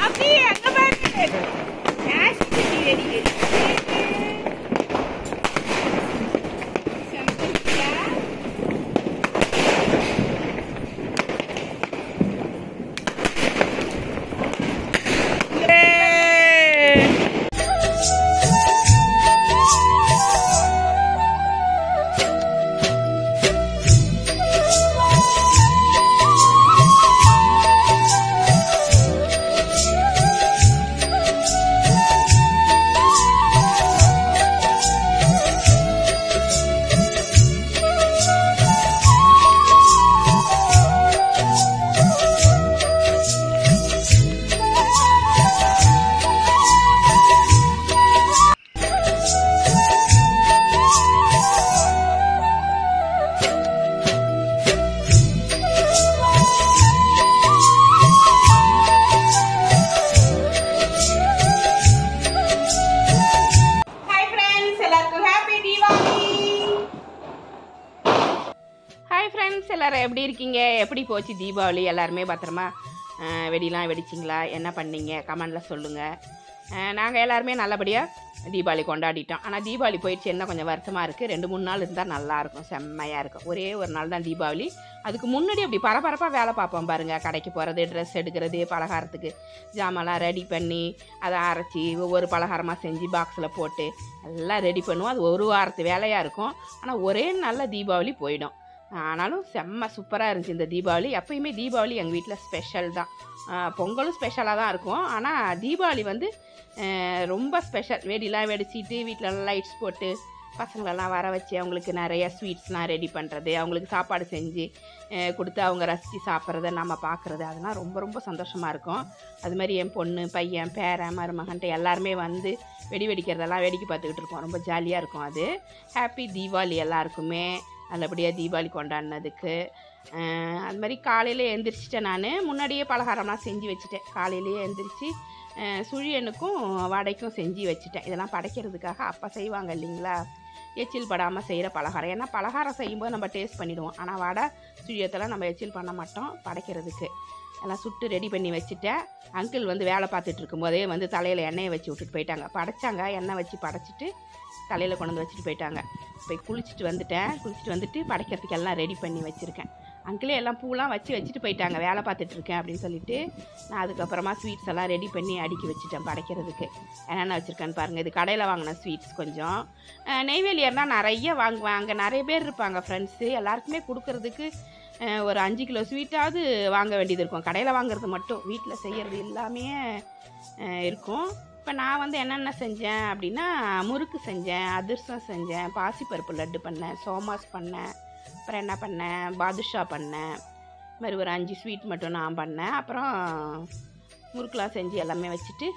அப்படியே அங்க பாருங்க வெடி எல்லாரும் எப்படி இருக்கீங்க? எப்படி போச்சு தீபாவளி? எல்லாருமே பத்திரமா வெடிலாம் வெடிச்சிங்களா? என்ன பண்ணீங்க? கமெண்டில் சொல்லுங்கள். நாங்கள் எல்லாருமே நல்லபடியாக தீபாவளி கொண்டாடிட்டோம். ஆனால் தீபாவளி போயிடுச்சு, என்ன கொஞ்சம் வருத்தமாக இருக்குது. 2-3 நாள் இருந்தால் நல்லாயிருக்கும், செம்மையாக இருக்கும். ஒரே ஒரு நாள் தான் தீபாவளி. அதுக்கு முன்னாடி அப்படி பரபரப்பாக வேலை பார்ப்போம் பாருங்கள். கடைக்கு போகிறது, ட்ரெஸ் எடுக்கிறது, பலகாரத்துக்கு ஜாமான்லாம் ரெடி பண்ணி அதை அரைச்சி ஒவ்வொரு பலகாரமாக செஞ்சு பாக்ஸில் போட்டு எல்லாம் ரெடி பண்ணுவோம். அது ஒரு வாரத்து வேலையாக இருக்கும். ஆனால் ஒரே நாளில் தீபாவளி போயிடும். ஆனாலும் செம்ம சூப்பராக இருந்துச்சு இந்த தீபாவளி. எப்பயுமே தீபாவளி எங்கள் வீட்டில் ஸ்பெஷல் தான். பொங்கலும் ஸ்பெஷலாக தான் இருக்கும். ஆனால் தீபாவளி வந்து ரொம்ப ஸ்பெஷல். வெடிலாம் வெடிச்சிட்டு வீட்டில் லைட்ஸ் போட்டு பசங்களெல்லாம் வர வச்சு அவங்களுக்கு நிறைய ஸ்வீட்ஸ்லாம் ரெடி பண்ணுறது, அவங்களுக்கு சாப்பாடு செஞ்சு கொடுத்து அவங்க ரசித்து சாப்பிட்றத நம்ம பார்க்குறது, அதெல்லாம் ரொம்ப ரொம்ப சந்தோஷமாக இருக்கும். அதுமாதிரி என் பொண்ணு, பையன், பேரன், மருமகன்ட்டு எல்லாருமே வந்து வெடிக்கிறதெல்லாம் வேடிக்கை பார்த்துக்கிட்டு இருக்கோம். ரொம்ப ஜாலியாக இருக்கும். அது ஹாப்பி தீபாவளி எல்லாருக்குமே. நல்லபடியாக தீபாவளி கொண்டாடினதுக்கு. அது மாதிரி காலையில் எழுந்திரிச்சிட்டேன். நான் முன்னாடியே பலகாரம்லாம் செஞ்சு வச்சுட்டேன். காலையிலேயே எழுந்திரிச்சி சுழியனுக்கும் வடைக்கும் செஞ்சு வச்சுட்டேன். இதெல்லாம் படைக்கிறதுக்காக அப்போ செய்வாங்க இல்லைங்களா, எச்சில் படாமல் செய்கிற பலகாரம். ஏன்னா பலகாரம் செய்யும்போது நம்ம டேஸ்ட் பண்ணிவிடுவோம். ஆனால் வடை சுழியத்தெல்லாம் நம்ம எச்சில் பண்ண மாட்டோம் படைக்கிறதுக்கு. எல்லாம் சுட்டு ரெடி பண்ணி வச்சுட்டேன். அங்கிள் வந்து வேலை பார்த்துட்டு இருக்கும்போதே வந்து தலையில் எண்ணெயை வச்சு விட்டுட்டு போயிட்டாங்க. படைச்சாங்க, எண்ணெய் வச்சு படைச்சிட்டு தலையில் கொண்டு வந்து வச்சுட்டு போயிட்டாங்க. போய் குளிச்சுட்டு வந்துட்டு படைக்கிறதுக்கு எல்லாம் ரெடி பண்ணி வச்சுருக்கேன். அங்கிளே எல்லாம் பூலாம் வச்சுட்டு போயிட்டாங்க. வேலை பார்த்துட்டு இருக்கேன் அப்படின்னு சொல்லிட்டு நான் அதுக்கப்புறமா ஸ்வீட்ஸ் எல்லாம் ரெடி பண்ணி அடுக்கி வச்சுட்டேன் படைக்கிறதுக்கு. என்னென்ன வச்சுருக்கேன்னு பாருங்கள். இது கடையில் வாங்கின ஸ்வீட்ஸ் கொஞ்சம். நெய்வேலியர்னால் நிறைய வாங்குவாங்க, நிறைய பேர் இருப்பாங்க ஃப்ரெண்ட்ஸு. எல்லாருக்குமே கொடுக்கறதுக்கு ஒரு 5 கிலோ ஸ்வீட்டாவது வாங்க வேண்டியது இருக்கும். கடையில் வாங்குறது மட்டும், வீட்டில் செய்கிறது எல்லாமே இருக்கும். இப்போ நான் வந்து என்னென்ன செஞ்சேன் அப்படின்னா, முறுக்கு செஞ்சேன், அதிரசம் செஞ்சேன், பாசிப்பருப்பு லட்டு பண்ணேன், சோமாஸ் பண்ணேன், அப்புறம் என்ன பண்ணேன், பாதுஷா பண்ணேன். இது மாதிரி ஒரு 5 ஸ்வீட் மட்டும் நான் பண்ணேன். அப்புறம் முறுக்கெலாம் செஞ்சு எல்லாமே வச்சுட்டு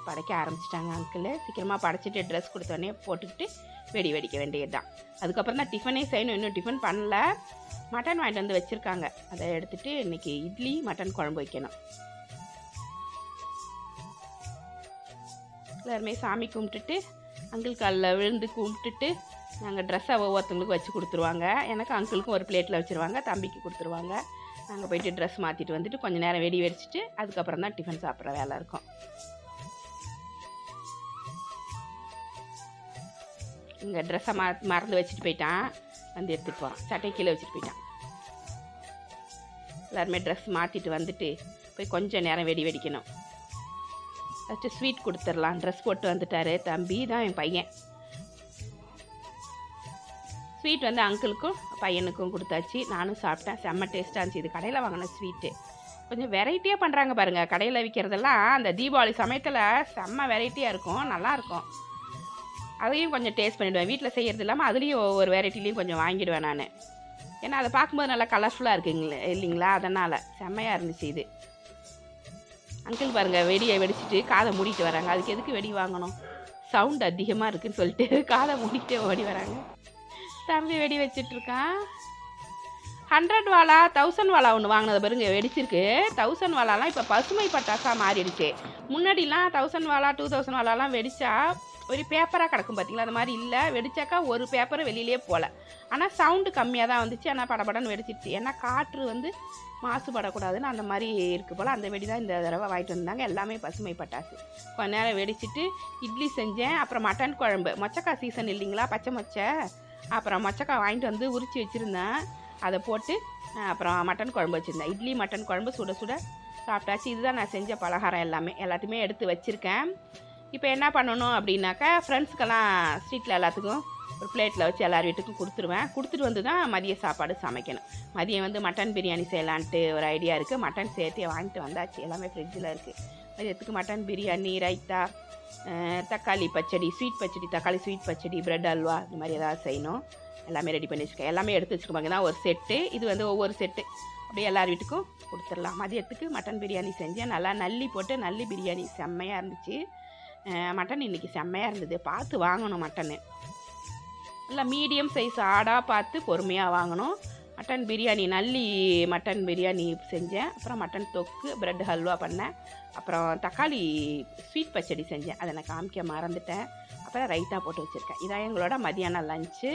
படைக்க ஆரம்பிச்சிட்டாங்க அங்கிள். சீக்கிரமாக படைச்சிட்டு ட்ரெஸ் கொடுத்தோடனே போட்டுக்கிட்டு வெடிக்க வேண்டியது தான். அதுக்கப்புறம் தான் டிஃபனே செய்யணும். இன்னும் டிஃபன் பண்ணல. மட்டன் வாங்கிட்டு வந்து வச்சுருக்காங்க. அதை எடுத்துகிட்டு இன்றைக்கி இட்லி மட்டன் குழம்பு வைக்கணும். எல்லாருமே சாமி கும்பிட்டுட்டு அங்கிள் காலில் விழுந்து கும்பிட்டுட்டு நாங்கள் ட்ரெஸ்ஸை ஒவ்வொருத்தவங்களுக்கும் வச்சு கொடுத்துருவாங்க. எனக்கு அங்கிளுக்கும் ஒரு பிளேட்டில் வச்சுருவாங்க, தம்பிக்கு கொடுத்துருவாங்க. நாங்கள் போய்ட்டு ட்ரெஸ் மாற்றிட்டு வந்துட்டு கொஞ்சம் நேரம் வெடிச்சிட்டு அதுக்கப்புறம் தான் டிஃபன் சாப்பிட்ற வேலை இருக்கும். இங்கே ட்ரெஸ்ஸை மறந்து வச்சுட்டு போயிட்டான், வந்து எடுத்துகிட்டு போகிறான். சட்டை கீழே வச்சுட்டு போயிட்டான். எல்லாருமே ட்ரெஸ் மாற்றிட்டு வந்துட்டு போய் கொஞ்சம் நேரம் வெடிக்கணும். ஃபஸ்ட்டு ஸ்வீட் கொடுத்துடலாம். ட்ரெஸ் போட்டு வந்துட்டார். தம்பி தான் என் பையன். ஸ்வீட் வந்து அங்கிளுக்கும் பையனுக்கும் கொடுத்தாச்சு. நானும் சாப்பிட்டேன். செம்ம டேஸ்ட்டாக இருந்துச்சு. இது கடையில் வாங்கின ஸ்வீட்டு. கொஞ்சம் வெரைட்டியாக பண்ணுறாங்க பாருங்கள். கடையில் விற்கிறதெல்லாம் அந்த தீபாவளி சமயத்தில் செம்ம வெரைட்டியாக இருக்கும், நல்லாயிருக்கும். அதையும் கொஞ்சம் டேஸ்ட் பண்ணிவிடுவேன். வீட்டில் செய்கிறது இல்லாமல் அதுலேயும் ஒவ்வொரு வெரைட்டிலையும் கொஞ்சம் வாங்கிடுவேன் நான். ஏன்னா அதை பார்க்கும்போது நல்லா கலர்ஃபுல்லாக இருக்குங்களே இல்லைங்களா, அதனால் செம்மையாக இருந்துச்சு இது. அங்கிள் பாருங்கள் வெடியை வெடிச்சிட்டு காதை மூடிட்டு வராங்க. அதுக்கு எதுக்கு வெடி வாங்கணும், சவுண்ட் அதிகமாக இருக்குதுன்னு சொல்லிட்டு காதை மூடிட்டு ஓடி வராங்க. தம்பி வெடி வச்சிட்ருக்கான். 100 வாலா 1000 வாலா ஒன்று வாங்கினது பாருங்க வெடிச்சிருக்கு. 1000 வாலாலாம் இப்போ பசுமை பட்டாசாக மாறிடுச்சு. முன்னாடிலாம் 1000 வாலா 2000 வாலாலாம் வெடித்தா ஒரு பேப்பராக கிடக்கும் பார்த்தீங்களா, அந்த மாதிரி இல்லை. வெடிச்சாக்கா ஒரு பேப்பர் வெளியிலே போகல. ஆனால் சவுண்டு கம்மியாக தான் வந்துச்சு. ஆனால் படபடன்னு வெடிச்சிடுச்சு. ஏன்னா காற்று வந்து மாசுபடக்கூடாதுன்னு அந்த மாதிரி இருக்குது போல். அந்த வெடி தான் இந்த தடவை வாங்கிட்டு வந்தாங்க. எல்லாமே பசுமை பட்டாசு. கொஞ்ச நேரம் வெடிச்சிட்டு இட்லி செஞ்சேன். அப்புறம் மட்டன் குழம்பு, மொச்சக்காய் சீசன் இல்லைங்களா, பச்சை மொச்சை. அப்புறம் மொச்சக்காய் வாங்கிட்டு வந்து உரித்து வச்சுருந்தேன். அதை போட்டு அப்புறம் மட்டன் குழம்பு வச்சுருந்தேன். இட்லி மட்டன் குழம்பு சுட சுட சாப்பிட்டாச்சு. இதுதான் நான் செஞ்ச பலகாரம். எல்லாத்தையுமே எடுத்து வச்சுருக்கேன். இப்போ என்ன பண்ணணும் அப்படின்னாக்கா, ஃப்ரெண்ட்ஸுக்கெல்லாம் ஸ்ட்ரீட்டில் எல்லாத்துக்கும் ஒரு பிளேட்டில் வச்சு எல்லார் வீட்டுக்கும் கொடுத்துருவேன். கொடுத்துட்டு வந்து தான் மதிய சாப்பாடு சமைக்கணும். மதியம் வந்து மட்டன் பிரியாணி செய்யலான்ட்டு ஒரு ஐடியா இருக்குது. மட்டன் சேர்த்து வாங்கிட்டு வந்தாச்சு. எல்லாமே ஃப்ரிட்ஜில் இருக்குது. மதியத்துக்கு மட்டன் பிரியாணி, ரைத்தா, தக்காளி பச்சடி, ஸ்வீட் பச்சடி, தக்காளி ஸ்வீட் பச்சடி, ப்ரெட் அல்வா, இந்த மாதிரி ஏதாவது செய்யணும். எல்லாமே ரெடி பண்ணி வச்சுருக்கேன். எல்லாமே எடுத்து வச்சுக்கோங்க. தான் ஒரு செட்டு. இது வந்து ஒவ்வொரு செட்டு. அப்படியே எல்லார் வீட்டுக்கும் கொடுத்துடலாம். மதியத்துக்கு மட்டன் பிரியாணி செஞ்சேன். நல்லா நல்லி போட்டு நல்லி பிரியாணி செம்மையாக இருந்துச்சு. மட்டன் இன்றைக்கி செம்மையாக இருந்தது. பார்த்து வாங்கணும் மட்டனு. நல்லா மீடியம் சைஸ் ஆடாக பார்த்து பொறுமையாக வாங்கணும். மட்டன் பிரியாணி, நல்லி மட்டன் பிரியாணி செஞ்சேன். அப்புறம் மட்டன் தொக்கு, ப்ரெட் ஹல்வா பண்ணேன். அப்புறம் தக்காளி ஸ்வீட் பச்சடி செஞ்சேன். அதை நான் காமிக்க மறந்துட்டேன். அப்புறம் ரைத்தா போட்டு வச்சுருக்கேன். இதான் எங்களோட மதியானம் லஞ்சு.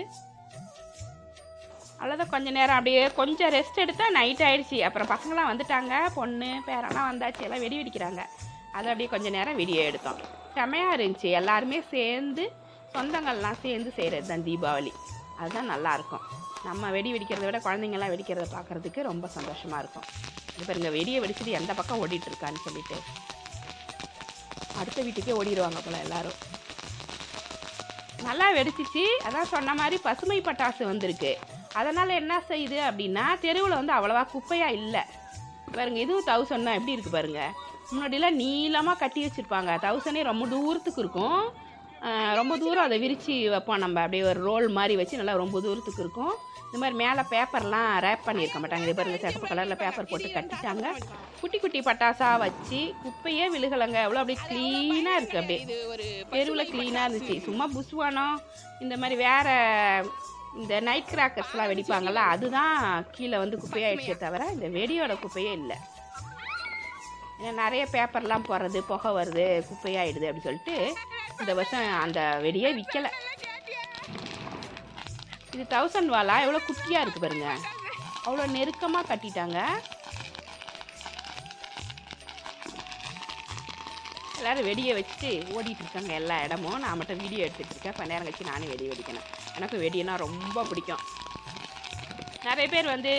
அவ்வளோதான். கொஞ்சம் நேரம் அப்படியே கொஞ்சம் ரெஸ்ட் எடுத்தால் நைட் ஆகிடுச்சி. அப்புறம் பசங்களாம் வந்துட்டாங்க. பொண்ணு பேரெல்லாம் வந்தாச்சு. எல்லாம் வெடி வெடிக்கிறாங்க. அதை அப்படியே கொஞ்சம் நேரம் வீடியோ எடுத்தோம். செமையாக இருந்துச்சு. எல்லாருமே சேர்ந்து, சொந்தங்கள்லாம் சேர்ந்து செய்கிறது தான் தீபாவளி. அதுதான் நல்லாயிருக்கும். நம்ம வெடி வெடிக்கிறத விட குழந்தைங்கள்லாம் வெடிக்கிறத பார்க்குறதுக்கு ரொம்ப சந்தோஷமாக இருக்கும். இப்போ இங்கே வெடியை வெடிச்சிட்டு எந்த பக்கம் ஓடிட்டுருக்கான்னு சொல்லிட்டு அடுத்த வீட்டுக்கே ஓடிடுவாங்க போல் எல்லோரும். நல்லா வெடிச்சிச்சு. அதான் சொன்ன மாதிரி பசுமை பட்டாசு வந்திருக்கு. அதனால் என்ன செய்யுது அப்படின்னா, தெருவில் வந்து அவ்வளோவா குப்பையாக இல்லை பாருங்கள். இதுவும் 1000 தான். எப்படி இருக்குது பாருங்கள். முன்னாடிலாம் நீளமாக கட்டி வச்சுருப்பாங்க. 1000 ரொம்ப தூரத்துக்கு இருக்கும். ரொம்ப தூரம் அதை விரித்து வைப்போம். நம்ம அப்படியே ஒரு ரோல் மாதிரி வச்சு நல்லா ரொம்ப தூரத்துக்கு இருக்கும். இந்த மாதிரி மேலே பேப்பர்லாம் ரேப் பண்ணியிருக்க மாட்டாங்க. இதே பாருங்கள், சிகப்பு கலரில் பேப்பர் போட்டு கட்டிட்டாங்க. குட்டி குட்டி பட்டாசாக வச்சு குப்பையே விழுகலைங்க. எவ்வளோ அப்படியே க்ளீனாக இருக்குது. அப்படியே தெருவில் க்ளீனாக இருந்துச்சு. சும்மா புஸ்வானம் இந்த மாதிரி வேறு இந்த நைட் கிராக்கர்ஸ்லாம் வெடிப்பாங்கள்ல, அதுதான் கீழே வந்து குப்பையாகிடுச்சே தவிர இந்த வெடியோட குப்பையே இல்லை. ஏன்னா நிறைய பேப்பர்லாம் போடுறது, புகை வருது, குப்பையாகிடுது அப்படி சொல்லிட்டு இந்த வருஷம் அந்த வெடியே விற்கலை. இது 1000 வாலா எவ்வளோ குட்டியாக இருக்குது பாருங்க. அவ்வளோ நெருக்கமாக கட்டிட்டாங்க. எல்லோரும் வெடியை வச்சுட்டு ஓடிட்டு இருக்காங்க எல்லா இடமும். நான் மட்டும் வீடியோ எடுத்துகிட்டு இருக்கேன். இப்போ நேரம் கழிச்சு நானும் வெடி வெடிக்கணும். எனக்கு வெடினா ரொம்ப பிடிக்கும். நிறைய பேர் வந்து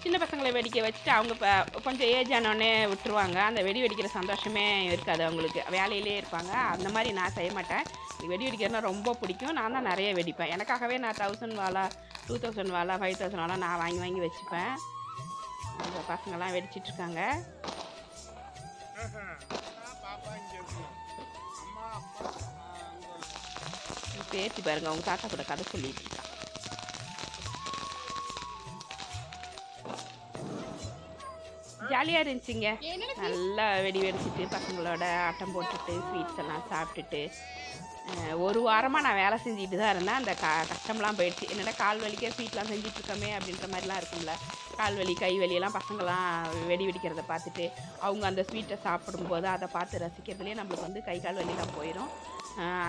சின்ன பசங்களை வெடிக்க வச்சுட்டு அவங்க இப்போ கொஞ்சம் ஏஜ் ஆனோடனே விட்டுருவாங்க. அந்த வெடி வெடிக்கிற சந்தோஷமே இருக்காது அவங்களுக்கு. வேலையிலே இருப்பாங்க. அந்த மாதிரி நான் செய்ய மாட்டேன். வெடி வெடிக்கிறதுனா ரொம்ப பிடிக்கும். நான் தான் நிறைய வெடிப்பேன். எனக்காகவே நான் 1000 வாலா, 2000 வாலா, 5000 வாலா நான் வாங்கி வாங்கி வச்சுப்பேன். அந்த பசங்கள்லாம் வெடிச்சிட்ருக்காங்க. பேசி பாருங்க, அவங்க தாத்தா கூட கதை சொல்லிட்டு இருக்கா. ஜாலியாக இருந்துச்சுங்க. நல்லா வெடி வெடிச்சிட்டு பசங்களோட ஆட்டம் போட்டுட்டு ஸ்வீட்ஸ் எல்லாம் சாப்பிட்டுட்டு ஒரு வாரமாக நான் வேலை செஞ்சுட்டு தான் இருந்தேன். அந்த கஷ்டம்லாம் போயிடுச்சு. என்னடா கால் வலிக்க ஸ்வீட்லாம் செஞ்சிட்ருக்கோமே அப்படின்ற மாதிரிலாம் இருக்கும்ல. கால் வலி கை வலியெல்லாம் பசங்களாம் வெடி வெடிக்கிறத பார்த்துட்டு அவங்க அந்த ஸ்வீட்டை சாப்பிடும்போது அதை பார்த்து ரசிக்கிறதுலேயே நம்மளுக்கு வந்து கை கால் வலிலாம் போயிடும்.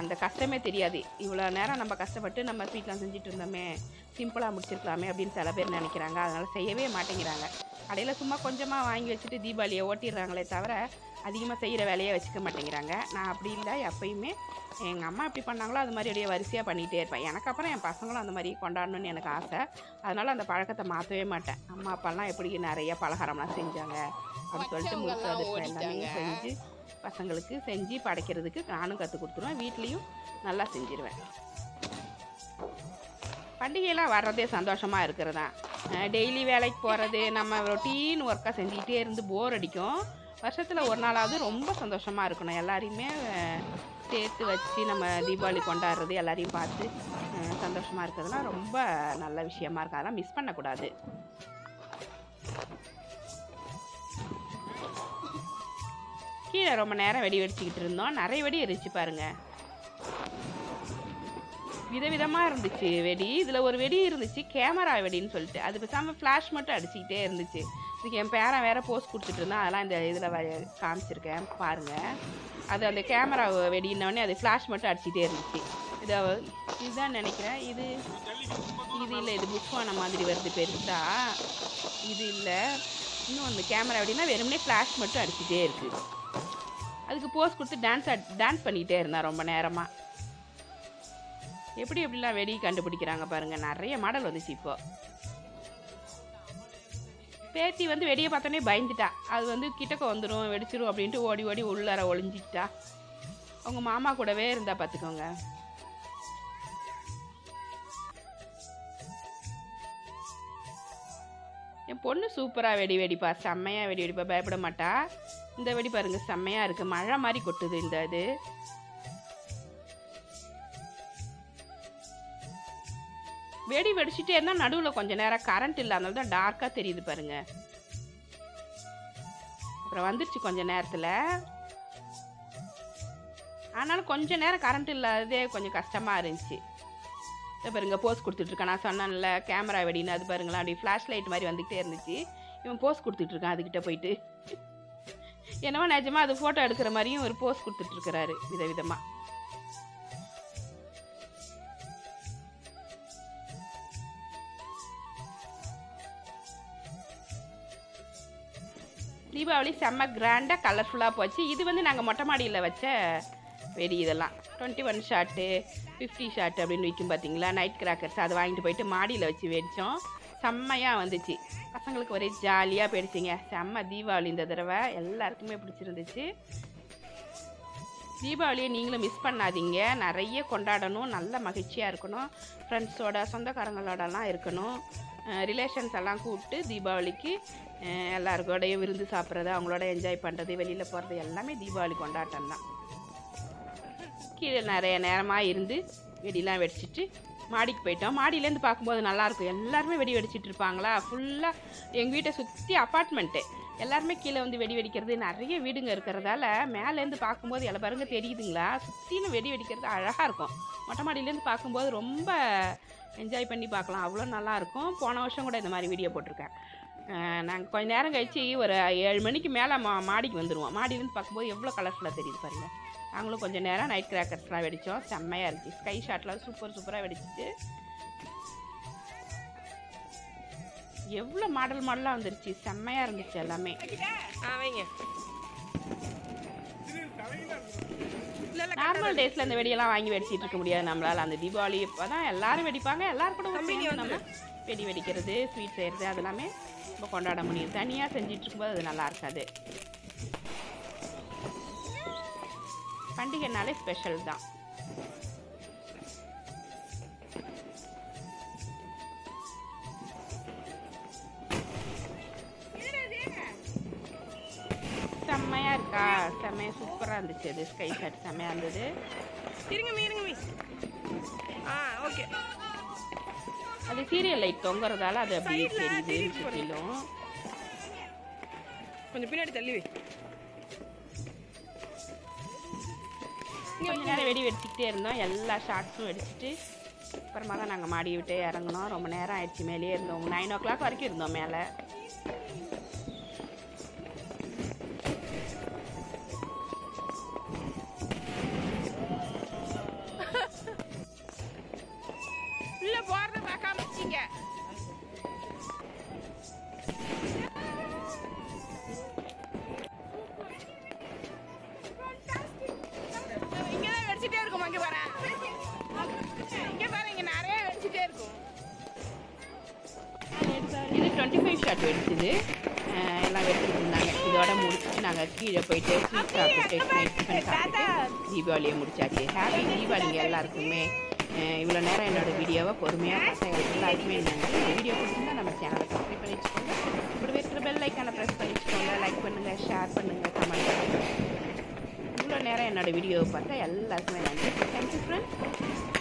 அந்த கஷ்டமே தெரியாது. இவ்வளோ நேரம் நம்ம கஷ்டப்பட்டு நம்ம ஸ்வீட்லாம் செஞ்சுட்டு இருந்தோமே, சிம்பிளாக முடிச்சிருக்கலாமே அப்படின்னு சில பேர் நினைக்கிறாங்க. அதனால் செய்யவே மாட்டேங்கிறாங்க. கடையில் சும்மா கொஞ்சமாக வாங்கி வச்சுட்டு தீபாவளியை ஓட்டிடுறாங்களே தவிர அதிகமாக செய்கிற வேலையை வச்சுக்க மாட்டேங்கிறாங்க. நான் அப்படி இல்லை. எப்பயுமே எங்கள் அம்மா எப்படி பண்ணாங்களோ அது மாதிரி அப்படியே வரிசையாக பண்ணிகிட்டே இருப்பேன். எனக்கு அப்புறம் என் பசங்களும் அந்த மாதிரி கொண்டாடணும்னு எனக்கு ஆசை. அதனால் அந்த பழக்கத்தை மாற்றவே மாட்டேன். அம்மா அப்பாலாம் எப்படி நிறைய பலகாரம்லாம் செஞ்சாங்க அப்படின்னு சொல்லிட்டு முறுக்கு அதிர்ஷ்டம் எல்லாமே செஞ்சு பசங்களுக்கு செஞ்சு படைக்கிறதுக்கு நானும் கற்றுக் கொடுத்துருவேன். வீட்லேயும் நல்லா செஞ்சிருவேன். பண்டிகையெல்லாம் வர்றதே சந்தோஷமாக இருக்கிறதான். டெய்லி வேலைக்கு போகிறது, நம்ம ரொட்டீன் ஒர்க்காக செஞ்சுக்கிட்டே இருந்து போர் அடிக்கும். வருஷத்தில் ஒரு நாளாவது ரொம்ப சந்தோஷமாக இருக்கணும். எல்லாரையுமே சேர்த்து வச்சு நம்ம தீபாவளி கொண்டாடுறது, எல்லாரையும் பார்த்து சந்தோஷமாக இருக்கிறதுலாம் ரொம்ப நல்ல விஷயமா இருக்குது. அதெல்லாம் மிஸ் பண்ணக்கூடாது. கீழே ரொம்ப நேரம் வெடி வெடிச்சுக்கிட்டு இருந்தோம். நிறைய வெடி இருந்துச்சு பாருங்கள். விதவிதமாக இருந்துச்சு வெடி. இதில் ஒரு வெடி இருந்துச்சு கேமரா வெடின்னு சொல்லிட்டு, அது பேசாமல் ஃப்ளாஷ் மட்டும் அடிச்சுக்கிட்டே இருந்துச்சு. இதுக்கு என் பேரன் வேறு போஸ்ட் கொடுத்துட்டு இருந்தான். அதெல்லாம் இந்த இதில் காமிச்சிருக்கேன் பாருங்கள். அது அந்த கேமரா வெடினோடனே அது ஃப்ளாஷ் மட்டும் அடிச்சுட்டே இருந்துச்சு. இதுதான் நினைக்கிறேன். இது இல்லை, இது புஷ்வான மாதிரி வருது பெருசா. இது இல்லை, இன்னும் அந்த கேமரா வெடினா வெறுமனே ஃப்ளாஷ் மட்டும் அடிச்சுட்டே இருக்குது. அதுக்கு போஸ் கொடுத்து டான்ஸ் பண்ணிக்கிட்டே இருந்தா ரொம்ப நேரமாக. எப்படிலாம் வெடி கண்டுபிடிக்கிறாங்க பாருங்கள். நிறைய மாடல் வந்துச்சு. இப்போ பேத்தி வெடியை பார்த்தோன்னே பயந்துட்டா. அது கிட்டக்க வந்துடும், வெடிச்சிரும் அப்படின்ட்டு ஓடி ஓடி உள்ளார ஒளிஞ்சிக்கிட்டா. அவங்க மாமா கூடவே இருந்தா பார்த்துக்கோங்க. என் பொண்ணு சூப்பராக வெடிப்பா, செம்மையாக வெடிப்பா, பயப்பட மாட்டா. இந்த வெடி பாருங்க செம்மையாக இருக்குது, மழை மாதிரி கொட்டுது. இந்த இது வெடி வெடிச்சுட்டே இருந்தால் நடுவில் கொஞ்சம் நேரம் கரண்ட் இல்லாதனால தான் டார்க்காக தெரியுது பாருங்க. அப்புறம் வந்துருச்சு கொஞ்சம் நேரத்தில். ஆனாலும் கொஞ்சம் நேரம் கரண்ட் இல்லாததே கொஞ்சம் கஷ்டமாக இருந்துச்சு. இதை பாருங்க போஸ் கொடுத்துட்ருக்கான். நான் சொன்னேன்ல கேமரா வெடின்னு, அது பாருங்களேன் அப்படி ஃப்ளாஷ் லைட் மாதிரி வந்துக்கிட்டே இருந்துச்சு. இவன் போஸ் கொடுத்துட்ருக்கான் அதுக்கிட்ட போயிட்டு. என்னவோ நிஜமாக அது ஃபோட்டோ எடுக்கிற மாதிரியும் ஒரு போஸ் கொடுத்துட்ருக்கிறாரு விதவிதமாக. தீபாவளி செம்ம கிராண்டாக கலர்ஃபுல்லாக போச்சு. இது நாங்கள் மொட்டை மாடியில் வச்ச வெடி. இதெல்லாம் 21 ஷாட்டு 50 ஷாட் அப்படின்னு விற்கும் பார்த்தீங்களா, நைட் கிராக்கர்ஸ். அதை வாங்கிட்டு போயிட்டு மாடியில் வச்சு வெடித்தோம். செம்மையாக வந்துச்சு. பசங்களுக்கு ஒரே ஜாலியாக போயிடுச்சிங்க. செம்ம தீபாவளி இந்த தடவை எல்லாருக்குமே பிடிச்சிருந்துச்சு. தீபாவளியை நீங்களும் மிஸ் பண்ணாதீங்க. நிறைய கொண்டாடணும், நல்ல மகிழ்ச்சியாக இருக்கணும், ஃப்ரெண்ட்ஸோட சொந்தக்காரங்களோடலாம் இருக்கணும். ரிலேஷன்ஸ் எல்லாம் கூப்பிட்டு தீபாவளிக்கு எல்லாருக்கூடையும் விருந்து சாப்பிட்றது, அவங்களோட என்ஜாய் பண்ணுறது, வெளியில் போகிறது எல்லாமே தீபாவளி கொண்டாட்டம் தான். கீழே நிறைய நேரமாக இருந்து வெடிலாம் வெடிச்சிட்டு மாடிக்கு போயிட்டோம். மாடியிலேருந்து பார்க்கும்போது நல்லாயிருக்கும். எல்லாருமே வெடி வெடிச்சிட்டு இருப்பாங்களா. ஃபுல்லாக எங்கள் வீட்டை சுற்றி அப்பார்ட்மெண்ட்டு. எல்லாருமே கீழே வெடி வெடிக்கிறது, நிறைய வீடுங்க இருக்கிறதால மேலேருந்து பார்க்கும்போது எல்லாம் பாருங்க தெரியுதுங்களா, சுற்றிலும் வெடி வெடிக்கிறது அழகாக இருக்கும். மொட்டை மாடியிலேருந்து பார்க்கும்போது ரொம்ப என்ஜாய் பண்ணி பார்க்கலாம், அவ்வளோ நல்லாயிருக்கும். போன வருஷம் கூட இந்த மாதிரி வீடியோ போட்டிருக்கேன். நாங்கள் கொஞ்சம் நேரம் கழிச்சு ஒரு 7 மணிக்கு மேலே மாடிக்கு வந்துடுவோம். மாடியிலேருந்து பார்க்கும்போது எவ்வளோ கலர்ஃபுல்லாக தெரியுது பாருங்கள். நாங்களும் கொஞ்சம் நேரம் நைட் கிராக்கர்ஸ்லாம் வெடித்தோம். செம்மையாக இருந்துச்சு. ஸ்கை ஷாட்லாம் சூப்பராக வெடிச்சிச்சு. எவ்வளோ மாடலாக வந்துருச்சு, செம்மையாக இருந்துச்சு எல்லாமே. நார்மல் டேஸில் இந்த வெடியெல்லாம் வாங்கி வெடிச்சிட்டு இருக்க முடியாது நம்மளால். அந்த தீபாவளி இப்போ தான் எல்லோரும் வெடிப்பாங்க. எல்லோரும் கூட நம்ம வெடி வெடிக்கிறது, ஸ்வீட் செய்கிறது அதெல்லாமே ரொம்ப கொண்டாட முடியும். தனியாக செஞ்சிட்டு இருக்கும்போது அது நல்லா இருக்காது. பண்டிகைனாலே ஸ்பெஷல் தான். செம்மையாக இருக்கா, செம்மையாக சூப்பராக இருந்துச்சு. அது ஸ்கை ஷாட் செம்மையாக இருந்தது. ஓகே. அது சீரியல் லைட் தொங்குறதால அது அப்படியே தெரியுது. சுற்றிலும் கொஞ்சம் பின்னாடி தள்ளி வை. கொஞ்சம் நேரம் வெடி வெடிச்சுக்கிட்டே இருந்தோம். எல்லா ஷார்ட்ஸும் வெடிச்சிட்டு அப்புறமா தான் நாங்கள் மாடி விட்டே இறங்கினோம். ரொம்ப நேரம் ஆயிடுச்சு. மேலேயே இருந்தோம். 9 o'clock வரைக்கும் இருந்தோம் மேலே. உள்ள போறத பார்க்காம வச்சிங்க. இங்கதான் வெடிச்சிட்டே இருக்கும். இங்க பாரு, இங்க பாரு, இங்க நிறைய வெடிச்சிட்டே இருக்கும். இது 25 ஷாட் வெடிச்சது. எல்லாம் வெடிச்சிட்டு இருந்தாங்க. இதோட முடிச்சுட்டு நாங்கள் கீழே போயிட்டு ஸ்வீட் சாப்பிட்டு டிஃபன் சாப்பிட்டு தீபாவளியை முடிச்சாச்சு. ஹாப்பி தீபாவளிங்க எல்லாருக்குமே. இவ்வளோ நேரம் என்னோடய வீடியோவை பொறுமையாக பார்த்தா எல்லாருக்குமே நன்றி. இந்த வீடியோ பிடிச்சிருந்தா நம்ம சேனலை சப்ஸ்கிரைப் பண்ணி வச்சுக்கோங்க. இப்படி இருக்கிற பெல் ஐக்கானை ப்ரெஸ் பண்ணி வச்சுக்கோங்க. லைக் பண்ணுங்கள், ஷேர் பண்ணுங்கள், கமெண்ட் பண்ணுங்கள். இவ்வளோ நேரம் என்னோடய வீடியோவை பார்த்தா எல்லாருக்குமே நன்றி. Thank you friends.